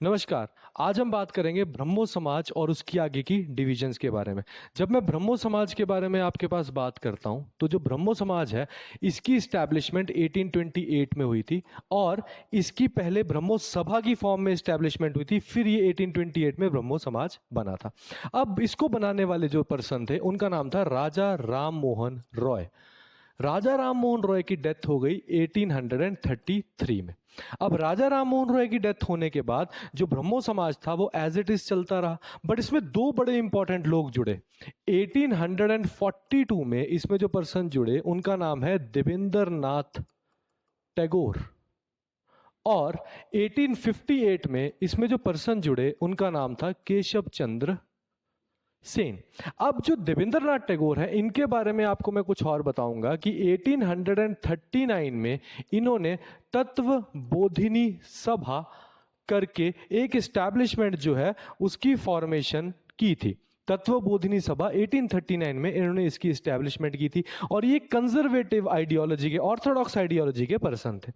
नमस्कार। आज हम बात करेंगे ब्रह्मो समाज और उसकी आगे की डिविजन्स के बारे में। जब मैं ब्रह्मो समाज के बारे में आपके पास बात करता हूं तो जो ब्रह्मो समाज है इसकी इस्टेब्लिशमेंट 1828 में हुई थी और इसकी पहले ब्रह्मो सभा की फॉर्म में इस्टेब्लिशमेंट हुई थी, फिर ये 1828 में ब्रह्मो समाज बना था। अब इसको बनाने वाले जो पर्सन थे उनका नाम था राजा राम मोहन रॉय। राजा राम मोहन रॉय की डेथ हो गई 1833 में। अब राजा राम मोहन रॉय की डेथ होने के बाद जो ब्रह्मो समाज था वो एज इट इज चलता रहा, बट इसमें दो बड़े इंपॉर्टेंट लोग जुड़े। 1842 में इसमें जो पर्सन जुड़े उनका नाम है देवेंद्र नाथ टैगोर, और 1858 में इसमें जो पर्सन जुड़े उनका नाम था केशव चंद्र सेन। अब जो देवेंद्रनाथ टैगोर है इनके बारे में आपको मैं कुछ और बताऊंगा कि 1839 में इन्होंने तत्व बोधिनी सभा करके एक एस्टैब्लिशमेंट जो है उसकी फॉर्मेशन की थी। तत्व बोधिनी सभा 1839 में इन्होंने इसकी एस्टैब्लिशमेंट की थी और ये कंजर्वेटिव आइडियोलॉजी के, ऑर्थोडॉक्स आइडियोलॉजी के पर्सन थे।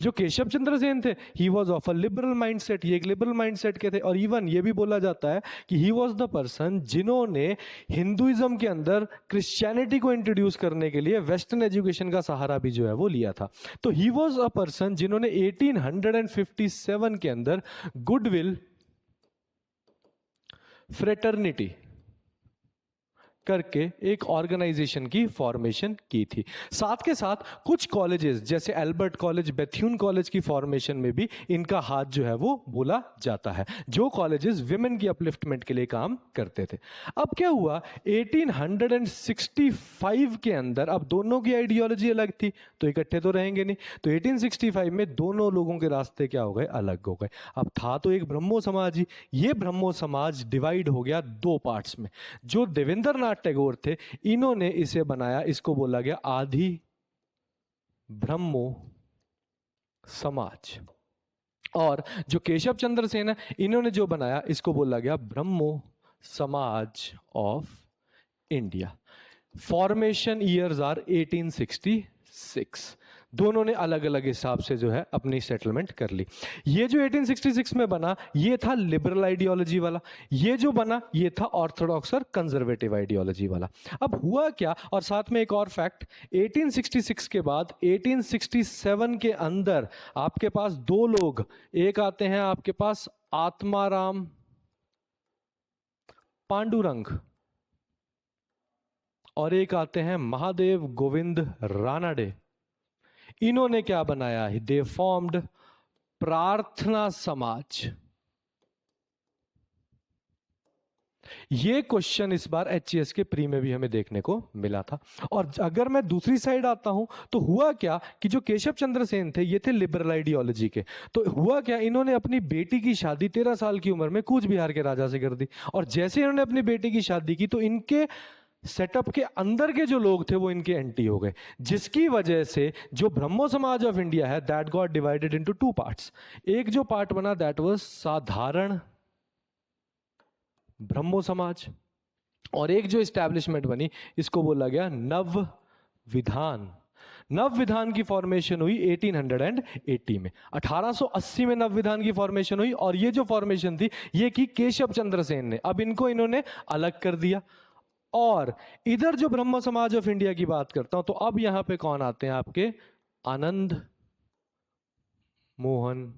जो केशव चंद्र सेन थे he was of a liberal mindset, ये एक लिबरल माइंडसेट के थे, और इवन ये भी बोला जाता है कि ही वॉज द पर्सन जिन्होंने हिंदुइज्म के अंदर क्रिश्चियनिटी को इंट्रोड्यूस करने के लिए वेस्टर्न एजुकेशन का सहारा भी जो है वो लिया था। तो ही वॉज अ पर्सन जिन्होंने 1857 के अंदर गुडविल फ्रेटर्निटी करके एक ऑर्गेनाइजेशन की फॉर्मेशन की थी। साथ के साथ कुछ कॉलेजेस जैसे एल्बर्ट कॉलेज, बेथ्यून कॉलेज की फॉर्मेशन में भी इनका हाथ जो है वो बोला जाता है, जो कॉलेजेस विमेन की अपलिफ्टमेंट के लिए काम करते थे। अब क्या हुआ, 1865 के अंदर, अब दोनों की आइडियोलॉजी अलग थी तो इकट्ठे तो रहेंगे नहीं, तो 1865 में दोनों लोगों के रास्ते क्या हो गए, अलग हो गए। अब था तो एक ब्रह्मो समाज ही, ये ब्रह्मो समाज डिवाइड हो गया दो पार्ट्स में। जो देवेंद्रनाथ टैगोर थे इन्होंने इसे बनाया, इसको बोला गया आदि ब्रह्मो समाज, और जो केशव चंद्र सेन है इन्होंने जो बनाया इसको बोला गया Brahmo Samaj of India. Formation years are 1866। दोनों ने अलग अलग हिसाब से जो है अपनी सेटलमेंट कर ली। ये जो 1866 में बना ये था लिबरल आइडियोलॉजी वाला, ये जो बना ये था ऑर्थोडॉक्स और कंजर्वेटिव आइडियोलॉजी वाला। अब हुआ क्या, और साथ में एक और फैक्ट, 1866 के बाद 1867 के अंदर आपके पास दो लोग, एक आते हैं आपके पास आत्माराम पांडुरंग और एक आते हैं महादेव गोविंद रानाडे। इन्होंने क्या बनाया है, दे फॉर्म्ड प्रार्थना समाज। ये क्वेश्चन इस बार एचईएस के प्री में भी हमें देखने को मिला था। और अगर मैं दूसरी साइड आता हूं तो हुआ क्या कि जो केशव चंद्र सेन थे ये थे लिबरल आइडियोलॉजी के। तो हुआ क्या, इन्होंने अपनी बेटी की शादी 13 साल की उम्र में कूच बिहार के राजा से कर दी, और जैसे इन्होंने अपनी बेटी की शादी की तो इनके सेटअप के अंदर के जो लोग थे वो इनके एंटी हो गए, जिसकी वजह से जो ब्रह्मो समाज ऑफ इंडिया है that got divided into two parts. एक जो पार्ट बना दैट वाज साधारण ब्रह्मो समाज, और एक जो एस्टैब्लिशमेंट बनी इसको बोला गया नव विधान। नव विधान की फॉर्मेशन हुई 1880 में, 1880 में नव विधान की फॉर्मेशन हुई, और ये जो फॉर्मेशन थी ये की केशव चंद्र सेन ने। अब इनको इन्होंने अलग कर दिया, और इधर जो ब्रह्म समाज ऑफ इंडिया की बात करता हूं तो अब यहां पे कौन आते हैं आपके, आनंद मोहन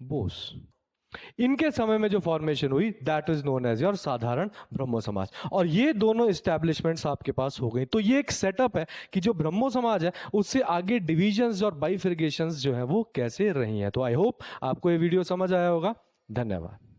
बोस। इनके समय में जो फॉर्मेशन हुई that is known as your Sadharan Brahmo समाज, और ये दोनों एस्टैब्लिशमेंट्स आपके पास हो गई। तो ये एक सेटअप है कि जो ब्रह्मो समाज है उससे आगे डिविजन्स और बाइफिर्केशंस जो है वो कैसे रही हैं। तो आई होप आपको ये वीडियो समझ आया होगा। धन्यवाद।